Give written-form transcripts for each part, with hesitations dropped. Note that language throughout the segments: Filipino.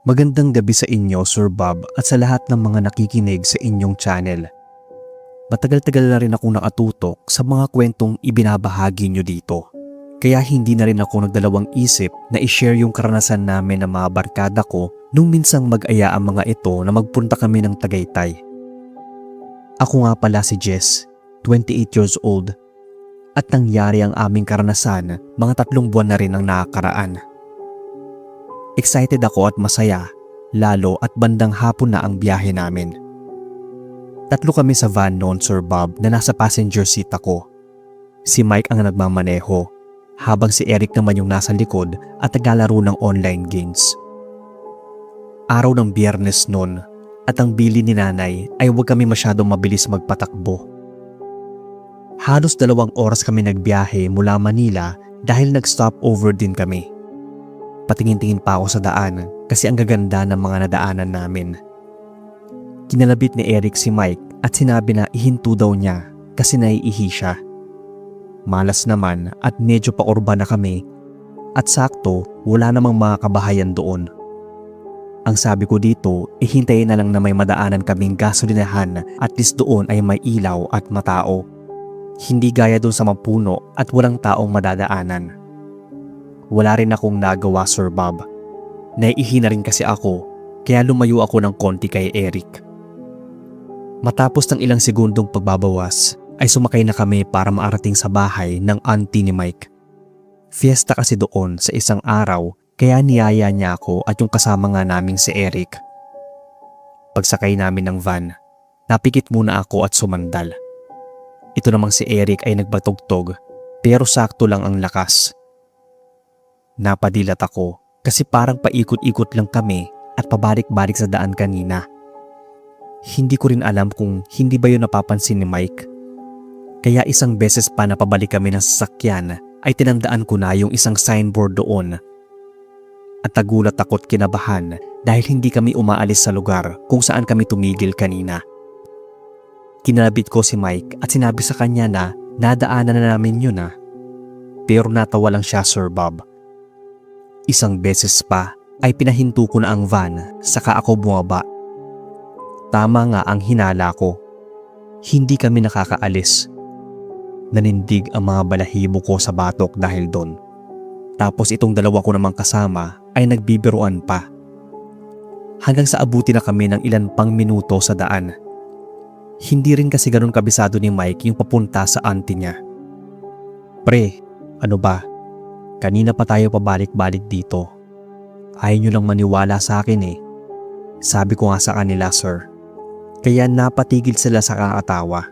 Magandang gabi sa inyo, Sir Bob, at sa lahat ng mga nakikinig sa inyong channel. Matagal-tagal na rin akong nakatutok sa mga kwentong ibinabahagi nyo dito. Kaya hindi na rin ako nagdalawang isip na i-share yung karanasan namin ng mga barkada ko nung minsang mag-aya ang mga ito na magpunta kami ng Tagaytay. Ako nga pala si Jess, 28 years old, at nangyari ang aming karanasan mga 3 buwan na rin ang nakakaraan. Excited ako at masaya, lalo at bandang hapon na ang biyahe namin. 3 kami sa van noon, Sir Bob, na nasa passenger seat ako. Si Mike ang nagmamaneho, habang si Eric naman yung nasa likod at naglalaro ng online games. Araw ng Biyernes noon, at ang bili ni nanay ay huwag kami masyadong mabilis magpatakbo. Halos 2 oras kami nagbiyahe mula Manila dahil nag-stop over din kami. Patingin-tingin pa ako sa daan kasi ang gaganda ng mga nadaanan namin. Kinalabit ni Eric si Mike at sinabi na ihinto daw niya kasi naiihi siya. Malas naman at medyo pa-urba na kami at sakto wala namang mga kabahayan doon. Ang sabi ko dito, ihintayin na lang na may madaanan kaming gasolinahan at least doon ay may ilaw at matao. Hindi gaya doon sa mapuno at walang taong madadaanan. Wala rin akong nagawa, Sir Bob. Naiihi na rin kasi ako, kaya lumayo ako ng konti kay Eric. Matapos ng ilang segundong pagbabawas, ay sumakay na kami para maarating sa bahay ng auntie ni Mike. Fiesta kasi doon sa isang araw, kaya niyaya niya ako at yung kasama nga naming si Eric. Pagsakay namin ng van, napikit muna ako at sumandal. Ito namang si Eric ay nagbatugtog, pero sakto lang ang lakas. Napadilat ako kasi parang paikot-ikot lang kami at pabalik-balik sa daan kanina. Hindi ko rin alam kung hindi ba yun napapansin ni Mike. Kaya isang beses pa na pabalik kami ng sasakyan ay tinandaan ko na yung isang signboard doon. At nagulat ako't kinabahan dahil hindi kami umaalis sa lugar kung saan kami tumigil kanina. Kinalabit ko si Mike at sinabi sa kanya na nadaanan na namin yun . Pero natawa lang siya, Sir Bob. Isang beses pa ay pinahinto ko na ang van saka ako bumaba. Tama nga ang hinala ko. Hindi kami nakakaalis. Nanindig ang mga balahibo ko sa batok dahil doon. Tapos itong 2 ko namang kasama ay nagbibiruan pa. Hanggang sa abuti na kami ng ilan pang minuto sa daan. Hindi rin kasi ganun kabisado ni Mike yung papunta sa auntie niya. Pre, ano ba? Kanina pa tayo pabalik-balik dito. Ayaw nyo lang maniwala sa akin . Sabi ko nga sa kanila, sir. Kaya napatigil sila sa kakatawa.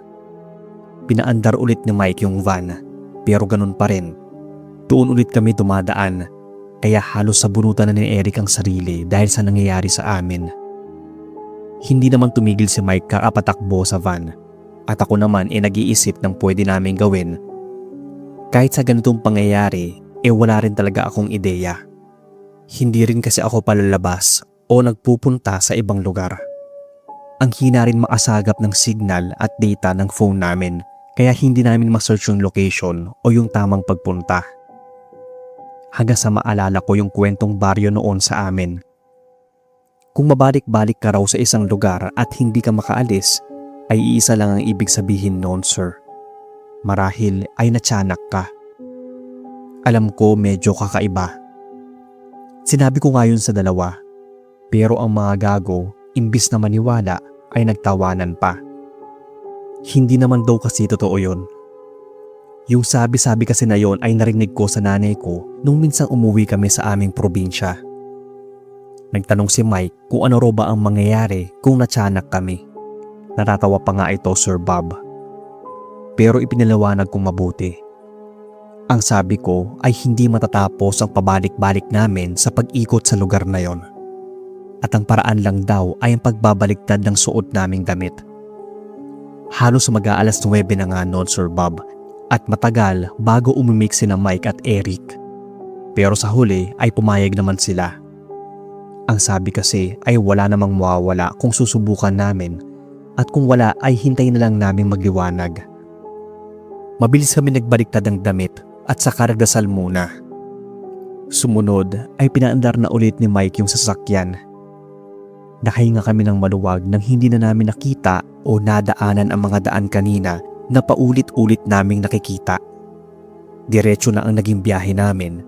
Pinaandar ulit ni Mike yung van, pero ganun pa rin. Doon ulit kami dumadaan, kaya halos sabunutan na ni Eric ang sarili dahil sa nangyayari sa amin. Hindi naman tumigil si Mike kakapatakbo sa van, at ako naman nag-iisip ng pwede namin gawin. Kahit sa ganitong pangyayari, wala rin talaga akong ideya. Hindi rin kasi ako palalabas o nagpupunta sa ibang lugar. Ang hina rin makasagap ng signal at data ng phone namin kaya hindi namin ma-search yung location o yung tamang pagpunta. Hanggang sa maalala ko yung kwentong baryo noon sa amin. Kung mabalik-balik ka raw sa isang lugar at hindi ka makaalis, ay iisa lang ang ibig sabihin noon, sir. Marahil ay natyanak ka. Alam ko medyo kakaiba. Sinabi ko nga yun sa 2, pero ang mga gago, imbis na maniwala, ay nagtawanan pa. Hindi naman daw kasi totoo yun. Yung sabi-sabi kasi na yon ay narinig ko sa nanay ko nung minsang umuwi kami sa aming probinsya. Nagtanong si Mike kung ano raw ba ang mangyayari kung natyanak kami. Natatawa pa nga ito, Sir Bob. Pero ipinaliwanag kong mabuti. Ang sabi ko ay hindi matatapos ang pabalik-balik namin sa pag-ikot sa lugar na yon. At ang paraan lang daw ay ang pagbabaliktad ng suot naming damit. Halos mag-aalas 9 na nga noon, Sir Bob, at matagal bago umimik sina Mike at Eric. Pero sa huli ay pumayag naman sila. Ang sabi kasi ay wala namang mawawala kung susubukan namin at kung wala ay hintayin na lang namin magliwanag. Mabilis kami nagbaliktad ng damit at saka nagdasal muna. Sumunod ay pinaandar na ulit ni Mike yung sasakyan Nakahinga kami ng maluwag nang hindi na namin nakita o nadaanan ang mga daan kanina na paulit-ulit naming nakikita. Diretso na ang naging biyahe namin.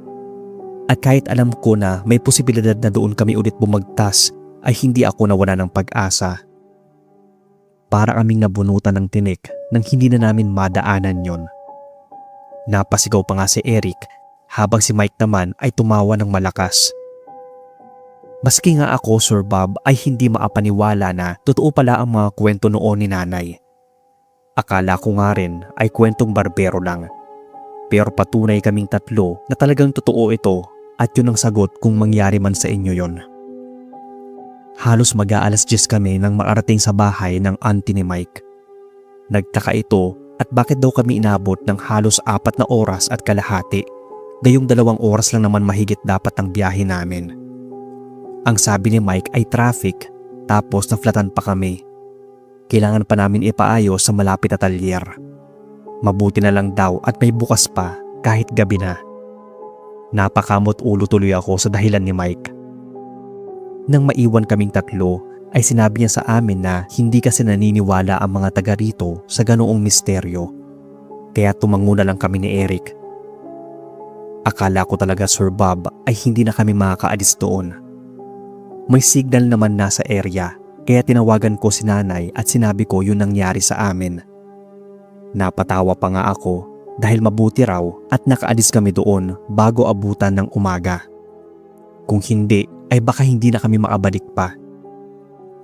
At kahit alam ko na may posibilidad na doon kami ulit bumagtas, ay hindi ako nawala ng pag-asa. Para kaming nabunutan ng tinik nang hindi na namin madaanan yon. Napasigaw pa nga si Eric habang si Mike naman ay tumawa ng malakas. Maski nga ako, Sir Bob, ay hindi maapaniwala na totoo pala ang mga kwento noon ni nanay. Akala ko nga rin ay kwentong barbero lang. Pero patunay kaming tatlo na talagang totoo ito at yun ang sagot kung mangyari man sa inyo yon. Halos mag-aalas 10 kami nang makarating sa bahay ng auntie ni Mike. Nagtaka ito at bakit daw kami inabot ng halos 4 na oras at kalahati, gayong 2 oras lang naman mahigit dapat ang biyahe namin. Ang sabi ni Mike ay traffic, tapos naflatan pa kami. Kailangan pa namin ipaayos sa malapit na talyer. Mabuti na lang daw at may bukas pa kahit gabi na. Napakamot ulo tuloy ako sa dahilan ni Mike. Nang maiwan kaming tatlo, ay sinabi niya sa amin na hindi kasi naniniwala ang mga taga rito sa ganoong misteryo. Kaya tumango na lang kami ni Eric. Akala ko talaga, Sir Bob, ay hindi na kami makakaalis doon. May signal naman nasa area, kaya tinawagan ko si nanay at sinabi ko yun nangyari sa amin. Napatawa pa nga ako dahil mabuti raw at nakaalis kami doon bago abutan ng umaga. Kung hindi ay baka hindi na kami makabalik pa.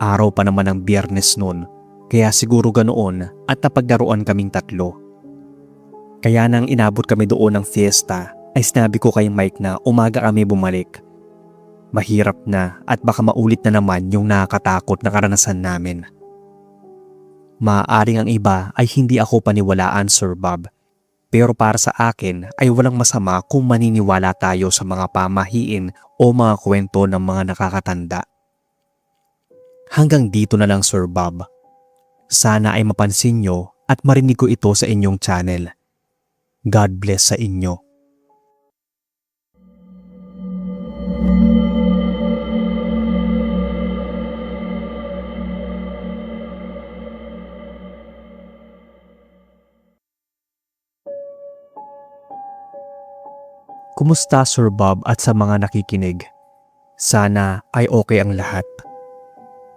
Araw pa naman ng Biyernes noon, kaya siguro ganoon at napagdaruan kaming tatlo. Kaya nang inabot kami doon ng fiesta ay sinabi ko kay Mike na umaga kami bumalik. Mahirap na at baka maulit na naman yung nakakatakot na karanasan namin. Maaaring ang iba ay hindi ako paniwalaan, Sir Bob. Pero para sa akin ay walang masama kung maniniwala tayo sa mga pamahiin o mga kwento ng mga nakakatanda. Hanggang dito na lang, Sir Bob. Sana ay mapansin nyo at marinig ko ito sa inyong channel. God bless sa inyo. Kumusta, Sir Bob, at sa mga nakikinig? Sana ay okay ang lahat.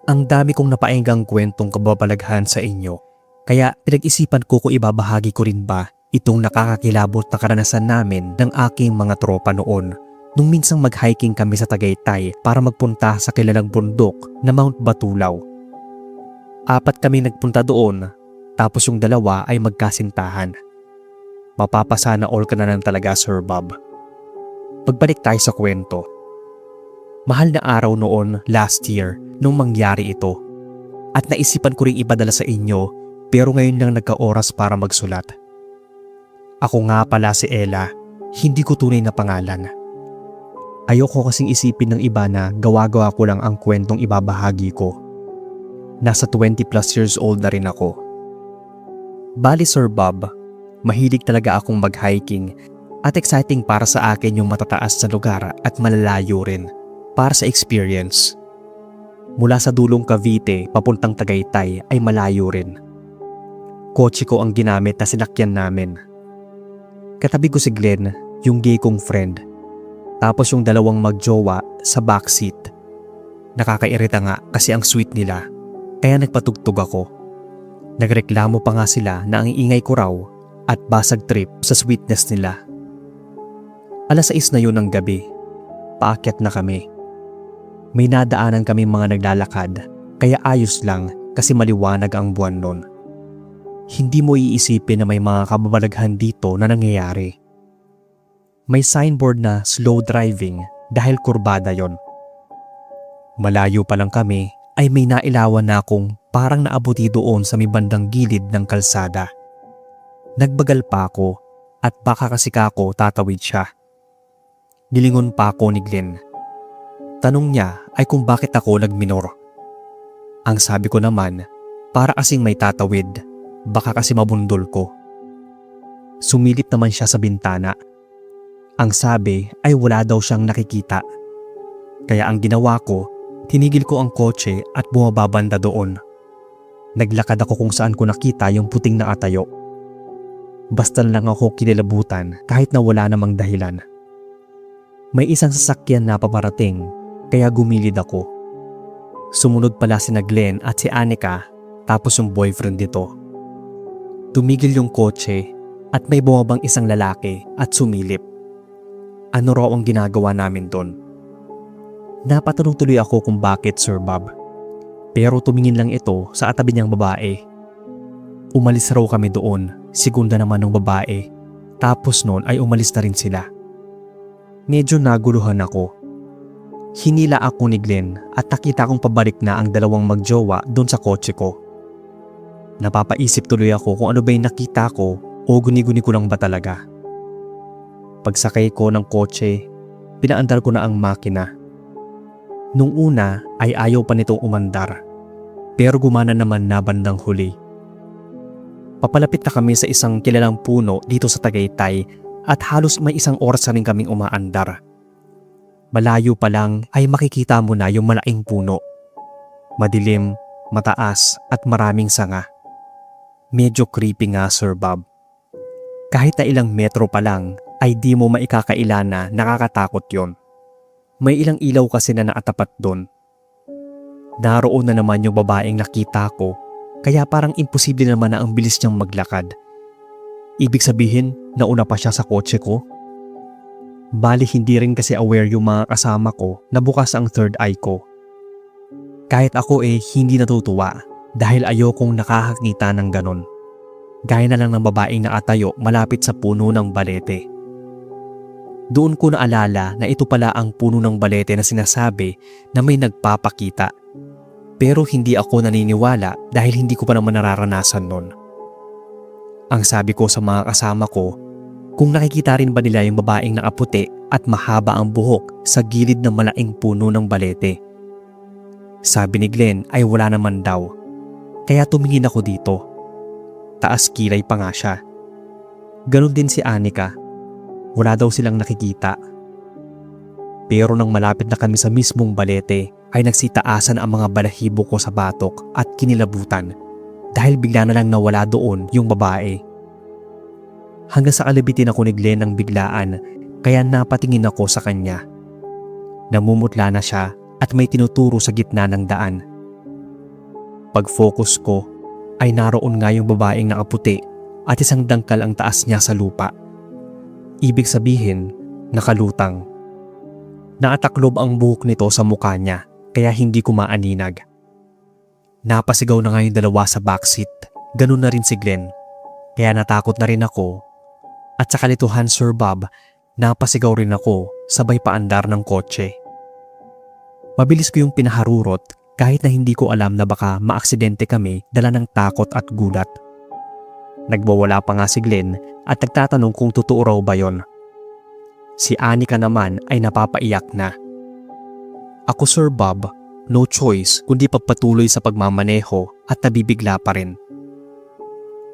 Ang dami kong napainggang kwentong kababalaghan sa inyo, kaya pinag-isipan ko kung ibabahagi ko rin ba itong nakakakilabot na karanasan namin ng aking mga tropa noon nung minsang mag-hiking kami sa Tagaytay para magpunta sa kilalang bundok na Mount Batulaw. 4 kami nagpunta doon, tapos yung 2 ay magkasintahan. Mapapasana all ka na lang talaga, Sir Bob. Pagbalik tayo sa kwento. Mahal na araw noon last year nung mangyari ito. At naisipan ko ring ipadala sa inyo pero ngayon lang nagka-oras para magsulat. Ako nga pala si Ella, hindi ko tunay na pangalan. Ayoko kasing isipin ng iba na gawa-gawa ko lang ang kwentong ibabahagi ko. Nasa 20+ years old na rin ako. Bali, Sir Bob, mahilig talaga akong mag-hiking. At exciting para sa akin yung matataas na lugar at malalayo rin para sa experience. Mula sa dulong Cavite papuntang Tagaytay ay malayo rin. Kotse ko ang ginamit na sinakyan namin. Katabi ko si Glenn, yung gay kong friend. Tapos yung 2 magjowa sa backseat. Nakakairita nga kasi ang sweet nila, kaya nagpatugtog ako. Nagreklamo pa nga sila na ang ingay ko raw at basag trip sa sweetness nila. 6:00 na yun ng gabi. Paakyat na kami. May nadaanan kami mga naglalakad, kaya ayos lang kasi maliwanag ang buwan nun. Hindi mo iisipin na may mga kababalaghan dito na nangyayari. May signboard na slow driving dahil kurbada yon. Malayo pa lang kami ay may nailawan na akong parang naabuti doon sa may bandang gilid ng kalsada. Nagbagal pa ako at baka kasi kako tatawid siya. Nilingon pa ako ni Glenn. Tanong niya ay kung bakit ako nagminor. Ang sabi ko naman, para kasing may tatawid, baka kasi mabundol ko. Sumilip naman siya sa bintana. Ang sabi ay wala daw siyang nakikita. Kaya ang ginawa ko Tinigil ko ang kotse at bumababanda doon. Naglakad ako kung saan ko nakita yung puting nakatayo. Basta lang ako kinilabutan kahit na wala namang dahilan. May isang sasakyan na paparating kaya gumilid ako. Sumunod pala sina Glenn at si Anika tapos yung boyfriend nito. Tumigil yung kotse at may bumabang isang lalaki at sumilip. Ano raw ang ginagawa namin doon? Napatanong tuloy ako kung bakit, Sir Bob. Pero tumingin lang ito sa atabi niyang babae. Umalis raw kami doon, segunda naman ng babae. Tapos noon ay umalis na rin sila. Medyo naguluhan ako. Hinila ako ni Glenn at nakita kong pabalik na ang dalawang magjowa doon sa kotse ko. Napapaisip tuloy ako kung ano ba yung nakita ko o guni-guni ko lang ba talaga. Pagsakay ko ng kotse, pinaandar ko na ang makina. Nung una ay ayaw pa nitong umandar, pero gumana naman na bandang huli. Papalapit na kami sa isang kilalang puno dito sa Tagaytay at halos may isang oras na rin kaming umaandar. Malayo pa lang ay makikita mo na yung malaking puno. Madilim, mataas at maraming sanga. Medyo creepy nga, Sir Bob. Kahit na ilang metro pa lang ay di mo maikakaila na nakakatakot yon. May ilang ilaw kasi na nakatapat doon. Naroon na naman yung babaeng nakita ko, kaya parang imposible naman na ang bilis niyang maglakad. Ibig sabihin, nauna pa siya sa kotse ko? Bali hindi rin kasi aware yung mga kasama ko na bukas ang third eye ko. Kahit ako hindi natutuwa dahil ayokong nakakakita ng ganon. Gaya na lang ng babaeng nakatayo malapit sa puno ng balete. Doon ko naalala na ito pala ang puno ng balete na sinasabi na may nagpapakita. Pero hindi ako naniniwala dahil hindi ko pa naman nararanasan nun. Ang sabi ko sa mga kasama ko, kung nakikita rin ba nila yung babaeng nakaputi at mahaba ang buhok sa gilid ng malaking puno ng balete. Sabi ni Glenn ay wala naman daw. Kaya tumingin ako dito. Taas kilay pa nga siya. Ganon din si Anika. Wala daw silang nakikita. Pero nang malapit na kami sa mismong balete ay nagsitaasan ang mga balahibo ko sa batok at kinilabutan dahil bigla na lang nawala doon yung babae. Hanggang sa kalabitin ako ni Glenn ng biglaan kaya napatingin ako sa kanya. Namumutla na siya at may tinuturo sa gitna ng daan. Pag-focus ko ay naroon nga yung babaeng nakaputi at isang dangkal ang taas niya sa lupa. Ibig sabihin, nakalutang. Naataklob ang buhok nito sa mukha niya kaya hindi ko maaninag. Napasigaw na nga yung dalawa sa backseat, ganun na rin si Glenn. Kaya natakot na rin ako at sa kalituhan, Sir Bob, napasigaw rin ako sabay paandar ng kotse. Mabilis ko yung pinaharurot kahit na hindi ko alam na baka maaksidente kami dala ng takot at gulat. Nagwawala pa nga si Glenn at nagtatanong kung totoo raw ba yon. Si Anika naman ay napapaiyak na. Ako, Sir Bob, no choice kundi pagpatuloy sa pagmamaneho at nabibigla pa rin.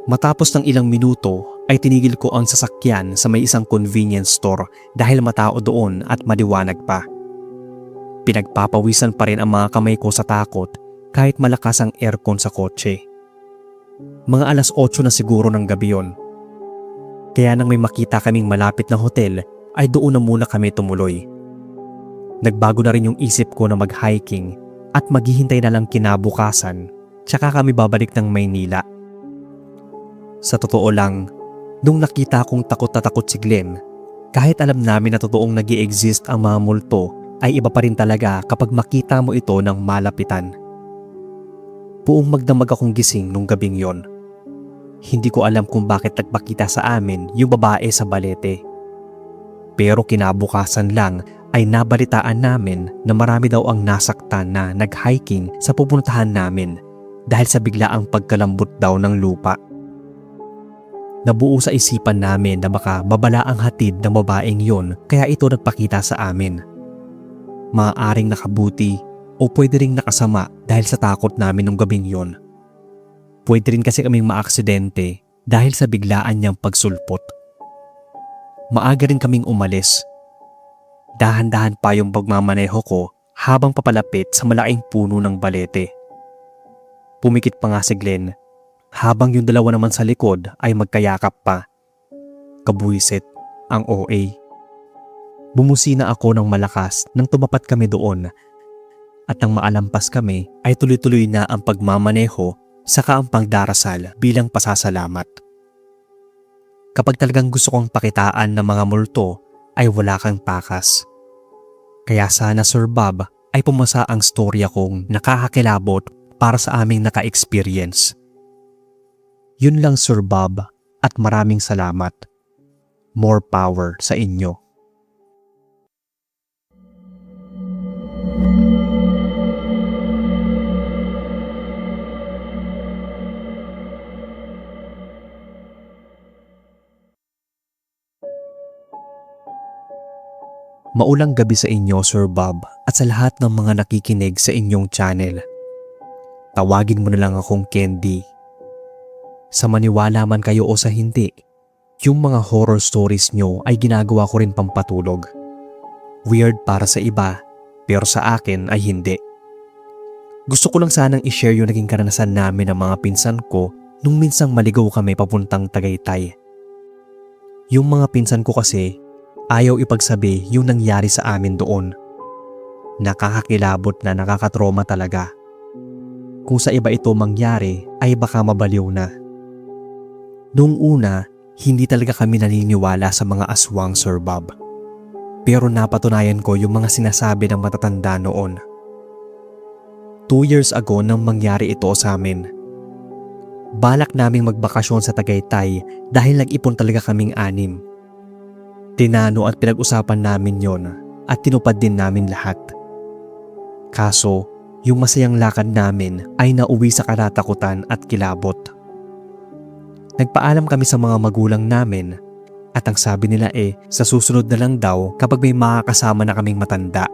Matapos ng ilang minuto ay tinigil ko ang sasakyan sa may isang convenience store dahil matao doon at maliwanag pa. Pinagpapawisan pa rin ang mga kamay ko sa takot kahit malakas ang aircon sa kotse. Mga alas 8 na siguro ng gabi yon. Kaya nang may makita kaming malapit na hotel ay doon na muna kami tumuloy. Nagbago na rin yung isip ko na mag-hiking at maghihintay na lang kinabukasan tsaka kami babalik ng Maynila. Sa totoo lang, nung nakita kong takot na takot si Glenn, kahit alam namin na totoong nag-i-exist ang mga multo ay iba pa rin talaga kapag makita mo ito ng malapitan. Buong magdamag akong gising nung gabing yon. Hindi ko alam kung bakit nagpakita sa amin yung babae sa balete. Pero kinabukasan lang ay nabalitaan namin na marami daw ang nasaktan na nag-hiking sa pupuntahan namin dahil sa biglaang pagkalambot daw ng lupa. Nabuo sa isipan namin na baka babala ang hatid ng babaeng yon kaya ito nagpakita sa amin. Maaaring nakabuti o pwede ring nakasama dahil sa takot namin nung gabing yon. Pwede rin kasi kaming maaksidente dahil sa biglaan niyang pagsulpot. Maaga rin kaming umalis. Dahan-dahan pa yung pagmamaneho ko habang papalapit sa malaking puno ng balete. Pumikit pa nga si Glenn habang yung dalawa naman sa likod ay magkayakap pa. Kabuisit ang OA. Bumusina ako ng malakas nang tumapat kami doon at nang maalampas kami ay tuloy-tuloy na ang pagmamaneho saka ang pagdarasal bilang pasasalamat. Kapag talagang gusto kong pakitaan ng mga multo ay wala kang pakas. Kaya sana Sir Bob ay pumasa ang storya kong nakakakilabot para sa aming naka-experience. Yun lang Sir Bob at maraming salamat. More power sa inyo. Maulang gabi sa inyo Sir Bob at sa lahat ng mga nakikinig sa inyong channel. Tawagin mo na lang akong Candy. Sa maniwala man kayo o sa hindi, yung mga horror stories nyo ay ginagawa ko rin pampatulog. Weird para sa iba, pero sa akin ay hindi. Gusto ko lang sanang i-share yung naging karanasan namin ng mga pinsan ko nung minsang maligaw kami papuntang Tagaytay. Yung mga pinsan ko kasi ayaw ipagsabi yung nangyari sa amin doon. Nakakakilabot na nakakatroma talaga. Kung sa iba ito mangyari ay baka mabaliw na. Noong una, hindi talaga kami naniniwala sa mga aswang Sir Bob. Pero napatunayan ko yung mga sinasabi ng matatanda noon. 2 years ago nang mangyari ito sa amin. Balak naming magbakasyon sa Tagaytay dahil nag-ipon talaga kaming 6. Tinano at pinag-usapan namin yon at tinupad din namin lahat. Kaso, yung masayang lakad namin ay nauwi sa katatakutan at kilabot. Nagpaalam kami sa mga magulang namin at ang sabi nila sa susunod na lang daw kapag may makakasama na kaming matanda.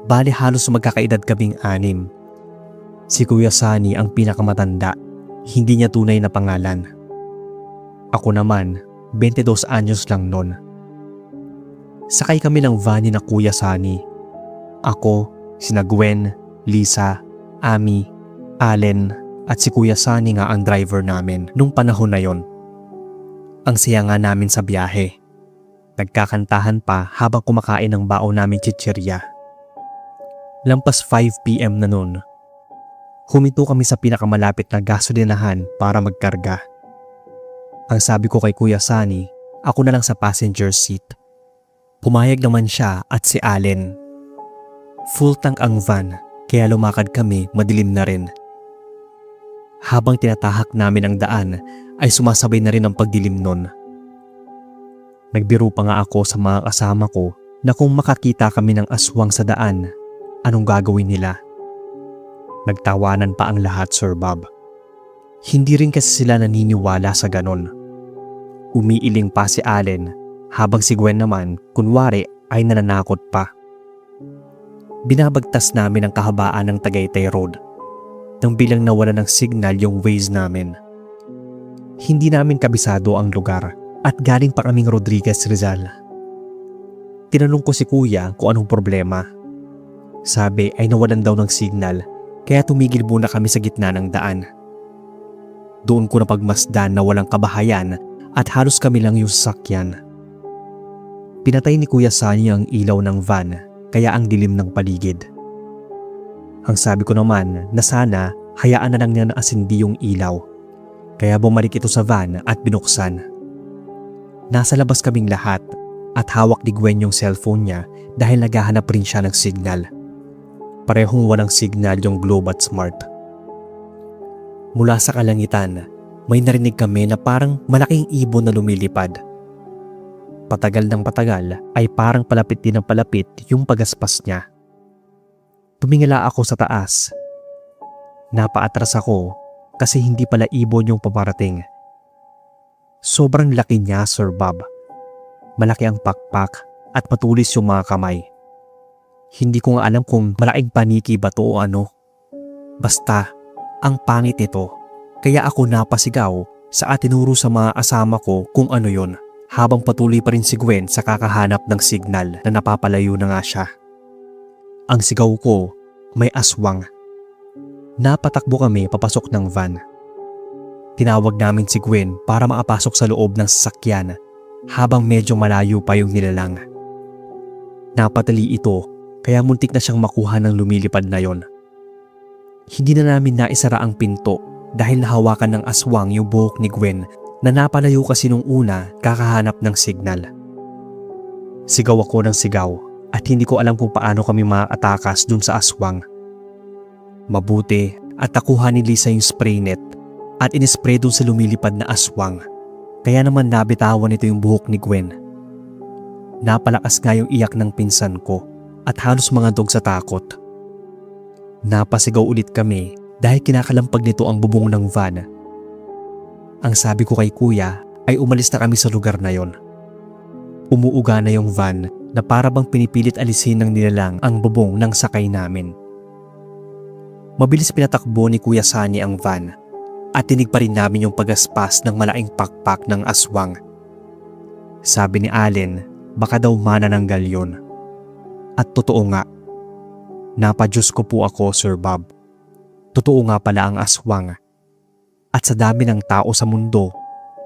Bali halos magkakaedad kaming 6. Si Kuya Sunny ang pinakamatanda, hindi niya tunay na pangalan. Ako naman, 22 anyos lang nun. Sakay kami ng van ni na Kuya Sunny. Ako, sina Gwen, Lisa, Ami, Allen at si Kuya Sunny nga ang driver namin nung panahon na yon. Ang saya nga namin sa biyahe. Nagkakantahan pa habang kumakain ng bao namin chichirya. Lampas 5 PM na nun. Huminto kami sa pinakamalapit na gasolinahan para magkarga. Ang sabi ko kay Kuya Sunny, ako na lang sa passenger seat. Pumayag naman siya at si Allen. Full tank ang van, kaya lumakad kami madilim na rin. Habang tinatahak namin ang daan, ay sumasabay na rin ang pagdilim nun. Nagbiro pa nga ako sa mga kasama ko na kung makakita kami ng aswang sa daan, anong gagawin nila? Nagtawanan pa ang lahat Sir Bob. Hindi rin kasi sila naniniwala sa ganon. Umiiling pa si Allen habang si Gwen naman kunwari ay nananakot pa. Binabagtas namin ang kahabaan ng Tagaytay Road nang bilang nawala ng signal yung Waze namin. Hindi namin kabisado ang lugar at galing pa kaming Rodriguez Rizal. Tinanong ko si Kuya kung anong problema. Sabi ay nawalan daw ng signal kaya tumigil muna kami sa gitna ng daan. Doon ko napagmasdan na walang kabahayan at halos kami lang yung sasakyan. Pinatay ni Kuya Sunny ang ilaw ng van kaya ang dilim ng paligid. Ang sabi ko naman na sana hayaan na lang niya na asindi yung ilaw. Kaya bumalik ito sa van at binuksan. Nasa labas kaming lahat at hawak ni Gwen yung cellphone niya dahil naghahanap rin siya ng signal. Parehong walang signal yung Globe at Smart. Mula sa kalangitan, may narinig kami na parang malaking ibon na lumilipad. Patagal ng patagal ay parang palapit din ng palapit yung pagaspas niya. Tumingala ako sa taas. Napaatras ako kasi hindi pala ibon yung paparating. Sobrang laki niya Sir Bob. Malaki ang pakpak at matulis yung mga kamay. Hindi ko nga alam kung malaking paniki ba to o ano. Basta, ang pangit nito. Kaya ako napasigaw sa tinuro sa mga asama ko kung ano yon. Habang patuloy pa rin si Gwen sa kakahanap ng signal na napapalayo na nga siya. Ang sigaw ko, may aswang. Napatakbo kami papasok ng van. Tinawag namin si Gwen para makapasok sa loob ng sasakyan habang medyo malayo pa yung nilalang. Napatali ito kaya muntik na siyang makuha ng lumilipad na yon. Hindi na namin naisara ang pinto dahil nahawakan ng aswang yung buhok ni Gwen na napalayo kasi nung una kakahanap ng signal. Sigaw ako ng sigaw at hindi ko alam kung paano kami makatakas dun sa aswang. Mabuti at nakuha ni Lisa yung spray net at inispray dun sa lumilipad na aswang. Kaya naman nabitawan ito yung buhok ni Gwen. Napalakas nga yung iyak ng pinsan ko at halos mangandog sa takot. Napasigaw ulit kami dahil kinakalampag nito ang bubong ng van. Ang sabi ko kay kuya ay umalis na kami sa lugar na yon. Umuuga na yung van na para bang pinipilit alisin ng nilalang ang bubong ng sakay namin. Mabilis pinatakbo ni Kuya Sunny ang van at tinig pa rin namin yung pagaspas ng malaking pakpak ng aswang. Sabi ni Allen, baka daw manananggal yun. At totoo nga. Napadyos ko po ako, Sir Bob. Totoo nga pala ang aswang. At sa dami ng tao sa mundo,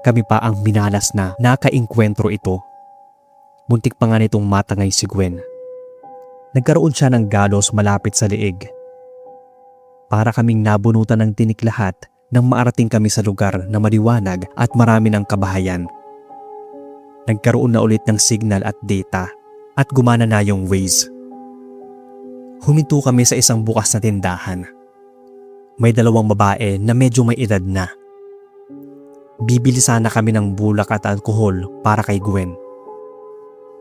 kami pa ang minalas na nakainkwentro ito. Muntik pa nga nitong matangay si Gwen. Nagkaroon siya ng galos malapit sa liig. Para kaming nabunutan ng tinik lahat nang maarating kami sa lugar na maliwanag at marami ng kabahayan. Nagkaroon na ulit ng signal at data at gumana na yung Waze. Huminto kami sa isang bukas na tindahan. May dalawang babae na medyo may edad na. Bibili sana kami ng bulak at alkohol para kay Gwen.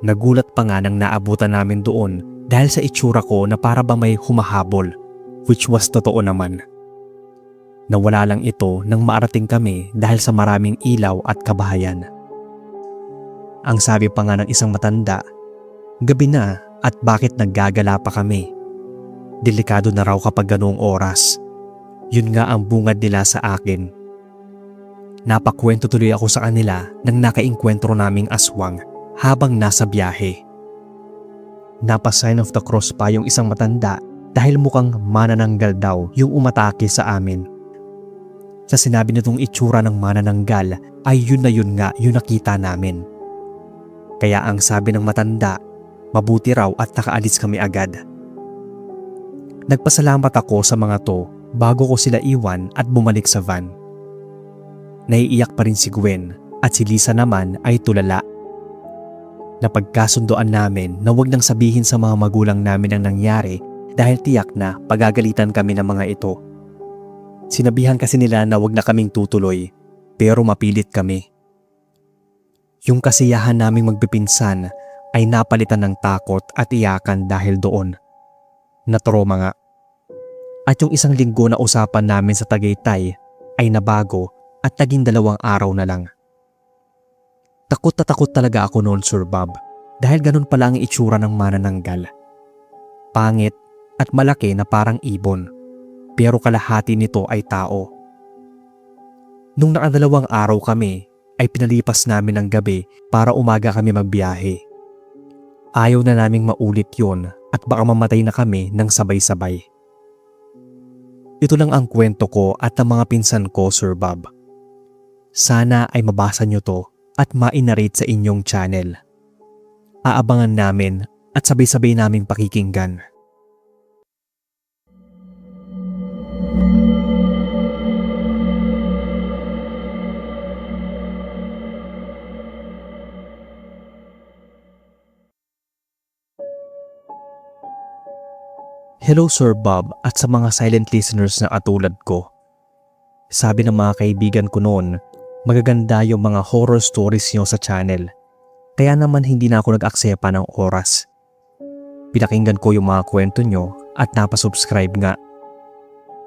Nagulat pa nga nang naabutan namin doon dahil sa itsura ko na para ba may humahabol, which was totoo naman. Nawala lang ito nang maarating kami dahil sa maraming ilaw at kabahayan. Ang sabi pa nga ng isang matanda, gabi na at bakit naggagala pa kami? Delikado na raw kapag ganoong oras. Yun nga ang bungad nila sa akin. Napakwento tuloy ako sa kanila nang nakainkwentro naming aswang habang nasa biyahe. Napa-sign of the cross pa yung isang matanda dahil mukhang manananggal daw yung umatake sa amin. Sa sinabi nitong itsura ng manananggal ay yun na yun nga yung nakita namin. Kaya ang sabi ng matanda, mabuti raw at nakaalis kami agad. Nagpasalamat ako sa mga to bago ko sila iwan at bumalik sa van. Naiiyak pa rin si Gwen at si Lisa naman ay tulala. Napagkasundoan namin na wag nang sabihin sa mga magulang namin ang nangyari dahil tiyak na pagagalitan kami ng mga ito. Sinabihan kasi nila na wag na kaming tutuloy pero mapilit kami. Yung kasiyahan naming magpipinsan ay napalitan ng takot at iyakan dahil doon. Natroma nga. At yung isang linggo na usapan namin sa Tagaytay ay nabago at naging 2 araw na lang. Takot na takot talaga ako noon, Sir Bob, dahil ganun pala ang itsura ng manananggal. Pangit at malaki na parang ibon, pero kalahati nito ay tao. Nung naka 2 araw kami, ay pinalipas namin ang gabi para umaga kami magbiyahe. Ayaw na naming maulit yon at baka mamatay na kami ng sabay-sabay. Ito lang ang kwento ko at ang mga pinsan ko, Sir Bob. Sana ay mabasa nyo to at ma-narrate sa inyong channel. Aabangan namin at sabay-sabay naming pakikinggan. Hello Sir Bob at sa mga silent listeners na katulad ko. Sabi ng mga kaibigan ko noon, magaganda yung mga horror stories nyo sa channel. Kaya naman hindi na ako nag-aksepa ng oras. Pinakinggan ko yung mga kwento nyo at napasubscribe nga.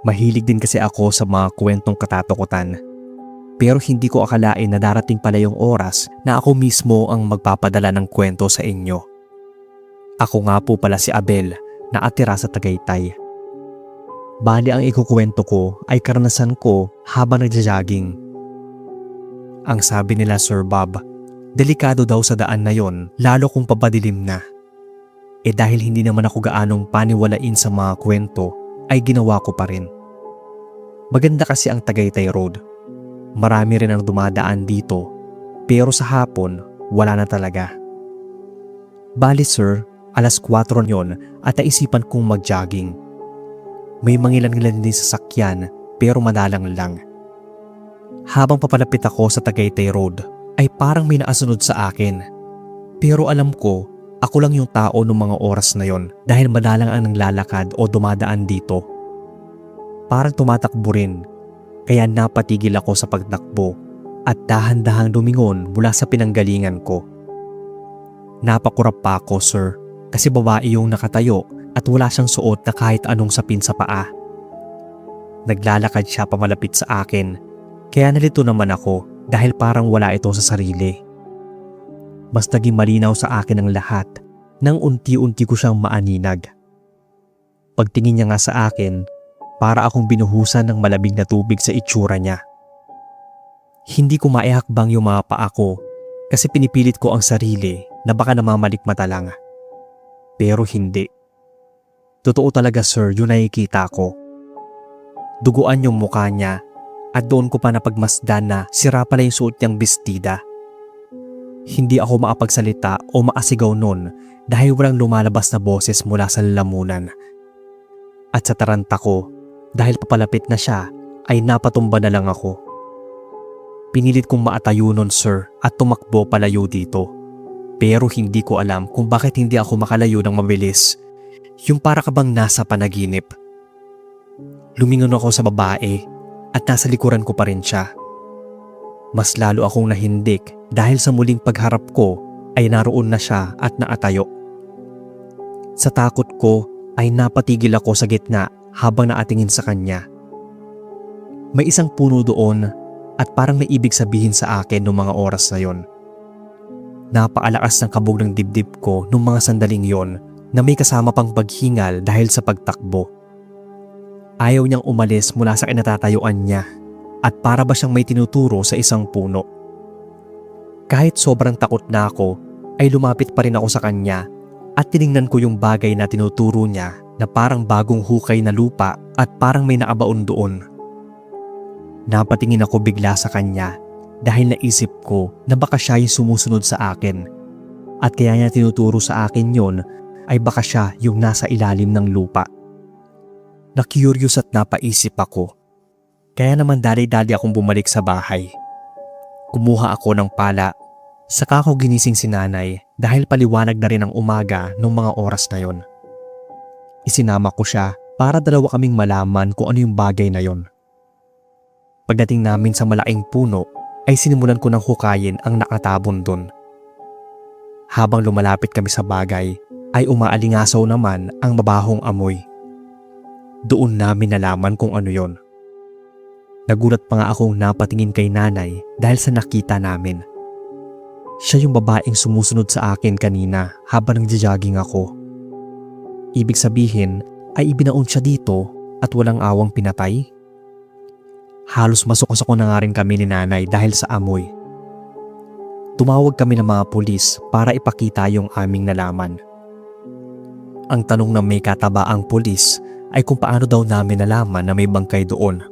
Mahilig din kasi ako sa mga kwentong katatakutan. Pero hindi ko akalain na darating pala yung oras na ako mismo ang magpapadala ng kwento sa inyo. Ako nga po pala si Abel na atira sa Tagaytay. Bali ang ikukwento ko ay karanasan ko habang nagja-jogging. Ang sabi nila Sir Bob, delikado daw sa daan na yon lalo kung papadilim na. dahil hindi naman ako gaanong paniwalain sa mga kwento, ay ginawa ko pa rin. Maganda kasi ang Tagaytay Road. Marami rin ang dumadaan dito, pero sa hapon, wala na talaga. Bali sir, alas 4 yon at naisipan kong mag-jogging. May mangilan-ngilan din sa sakyan pero madalang lang. Habang papalapit ako sa Tagaytay Road ay parang may naasunod sa akin. Pero alam ko, ako lang yung tao noong mga oras na yon dahil madalang ang nanglalakad o dumadaan dito. Parang tumatakbo rin, kaya napatigil ako sa pagtakbo at dahan-dahang lumingon mula sa pinanggalingan ko. Napakurap pa ako sir kasi babae yung nakatayo at wala siyang suot na kahit anong sapin sa paa. Naglalakad siya pamalapit sa akin kaya nalito naman ako dahil parang wala ito sa sarili. Mas naging malinaw sa akin ang lahat nang unti-unti ko siyang maaninag. Pagtingin niya nga sa akin, para akong binuhusan ng malamig na tubig sa itsura niya. Hindi ko maihakbang yung mga paa ko kasi pinipilit ko ang sarili na baka namamalikmata lang. Pero hindi. Totoo talaga sir yung nakikita ko. Duguan yung mukha niya at doon ko pa napagmasdan na sira pala yung suot niyang bestida. Hindi ako makapagsalita o makasigaw nun dahil walang lumalabas na boses mula sa lalamunan. At sa taranta ko, dahil papalapit na siya, ay napatumba na lang ako. Pinilit kong maatayo nun sir at tumakbo palayo dito. Pero hindi ko alam kung bakit hindi ako makalayo ng mabilis. Yung para ka bang nasa panaginip. Lumingon ako sa babae at nasa likuran ko pa rin siya. Mas lalo akong nahindik dahil sa muling pagharap ko ay naroon na siya at naatayo. Sa takot ko ay napatigil ako sa gitna habang naatingin sa kanya. May isang puno doon at parang may ibig sabihin sa akin noong mga oras na yon. Napaalakas ng kabog ng dibdib ko noong mga sandaling yon na may kasama pang paghingal dahil sa pagtakbo. Ayaw niyang umalis mula sa kinatatayuan niya at para ba siyang may tinuturo sa isang puno. Kahit sobrang takot na ako ay lumapit pa rin ako sa kanya at tiningnan ko yung bagay na tinuturo niya na parang bagong hukay na lupa at parang may nakabaon doon. Napatingin ako bigla sa kanya dahil naisip ko na baka siya yung sumusunod sa akin at kaya niya tinuturo sa akin yon ay baka siya yung nasa ilalim ng lupa. Na-curious at napaisip ako. Kaya naman dali-dali akong bumalik sa bahay. Kumuha ako ng pala. Saka ako ginising si nanay dahil paliwanag na rin ang umaga noong mga oras na yon. Isinama ko siya para dalawa kaming malaman kung ano yung bagay na yon. Pagdating namin sa malaking puno ay sinimulan ko ng hukayin ang nakatabon doon. Habang lumalapit kami sa bagay ay umaalingasaw naman ang mabahong amoy. Doon namin nalaman kung ano yon. Nagulat pa nga akong napatingin kay nanay dahil sa nakita namin. Siya yung babaeng sumusunod sa akin kanina habang nagja-jogging ako. Ibig sabihin ay ibinaon siya dito at walang awang pinatay? Halos masukasok na nga rin kami ni nanay dahil sa amoy. Tumawag kami ng mga pulis para ipakita yung aming nalaman. Ang tanong ng may katabaang pulis ay kung paano daw namin nalaman na may bangkay doon.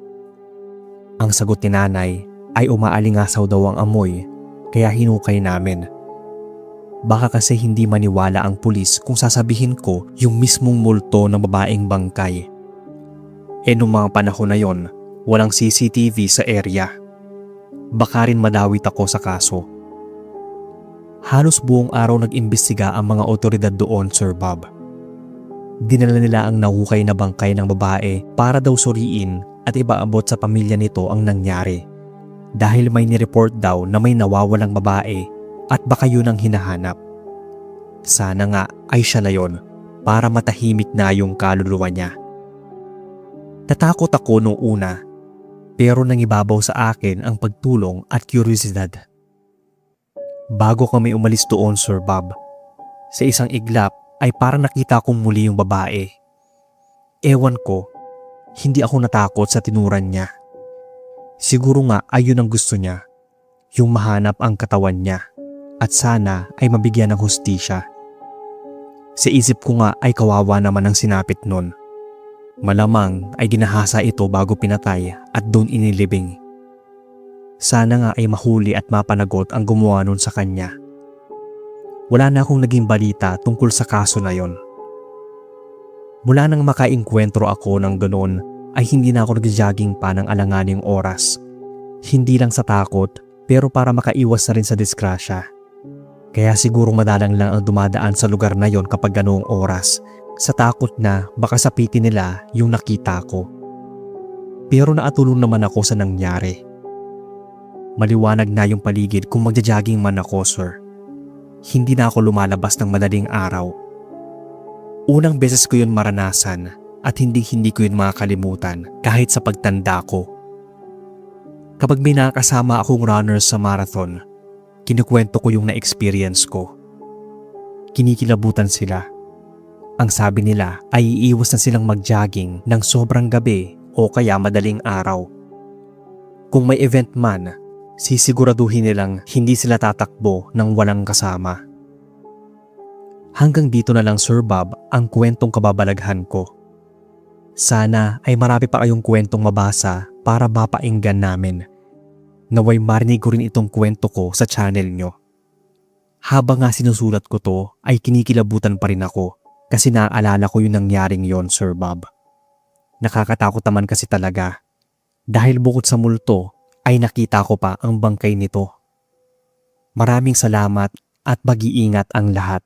Ang sagot ni nanay ay umaalingasaw daw ang amoy kaya hinukay namin. Baka kasi hindi maniwala ang pulis kung sasabihin ko yung mismong multo ng babaeng bangkay. Noong mga panahon na yon, walang CCTV sa area. Baka rin madawit ako sa kaso. Halos buong araw nag-imbestiga ang mga otoridad doon, Sir Bob. Dinala nila ang nahukay na bangkay ng babae para daw suriin at ipaabot sa pamilya nito ang nangyari. Dahil may nireport daw na may nawawalang babae at baka yun ang hinahanap. Sana nga ay siya na yun para matahimik na yung kaluluwa niya. Natakot ako noong una pero nangibabaw sa akin ang pagtulong at kuryosidad. Bago kami umalis doon, Sir Bob, sa isang iglap ay parang nakita kong muli yung babae. Ewan ko, hindi ako natakot sa tinuran niya. Siguro nga ayun ang gusto niya, yung mahanap ang katawan niya at sana ay mabigyan ng hustisya. Sa isip ko nga ay kawawa naman ang sinapit nun. Malamang ay ginahasa ito bago pinatay at doon inilibing. Sana nga ay mahuli at mapanagot ang gumawa nun sa kanya. Wala na akong naging balita tungkol sa kaso na yon. Mula nang makainkwentro ako ng ganoon ay hindi na ako nag-jogging pa ng alanganing oras. Hindi lang sa takot pero para makaiwas na rin sa disgrasya. Kaya siguro madalang lang ang dumadaan sa lugar na yon kapag ganoong oras sa takot na baka sapitin nila yung nakita ko. Pero naatulong naman ako sa nangyari. Maliwanag na yung paligid kung magja-jogging man ako, sir. Hindi na ako lumalabas ng madaling araw. Unang beses ko yun maranasan at hindi ko yun makakalimutan kahit sa pagtanda ko. Kapag may nakakasama akong runners sa marathon, kinukwento ko yung na-experience ko. Kinikilabutan sila. Ang sabi nila ay iiwas na silang mag-jogging ng sobrang gabi o kaya madaling araw. Kung may event man, sisiguraduhin nilang hindi sila tatakbo ng walang kasama. Hanggang dito na lang, Sir Bob, ang kwentong kababalaghan ko. Sana ay marami pa kayong kwentong mabasa para mapainggan namin. Naway marinig ko rin itong kwento ko sa channel nyo. Habang nga sinusulat ko to ay kinikilabutan pa rin ako kasi naaalala ko yung nangyaring yon, Sir Bob. Nakakatakot naman kasi talaga dahil bukod sa multo ay nakita ko pa ang bangkay nito. Maraming salamat at mag-iingat ang lahat.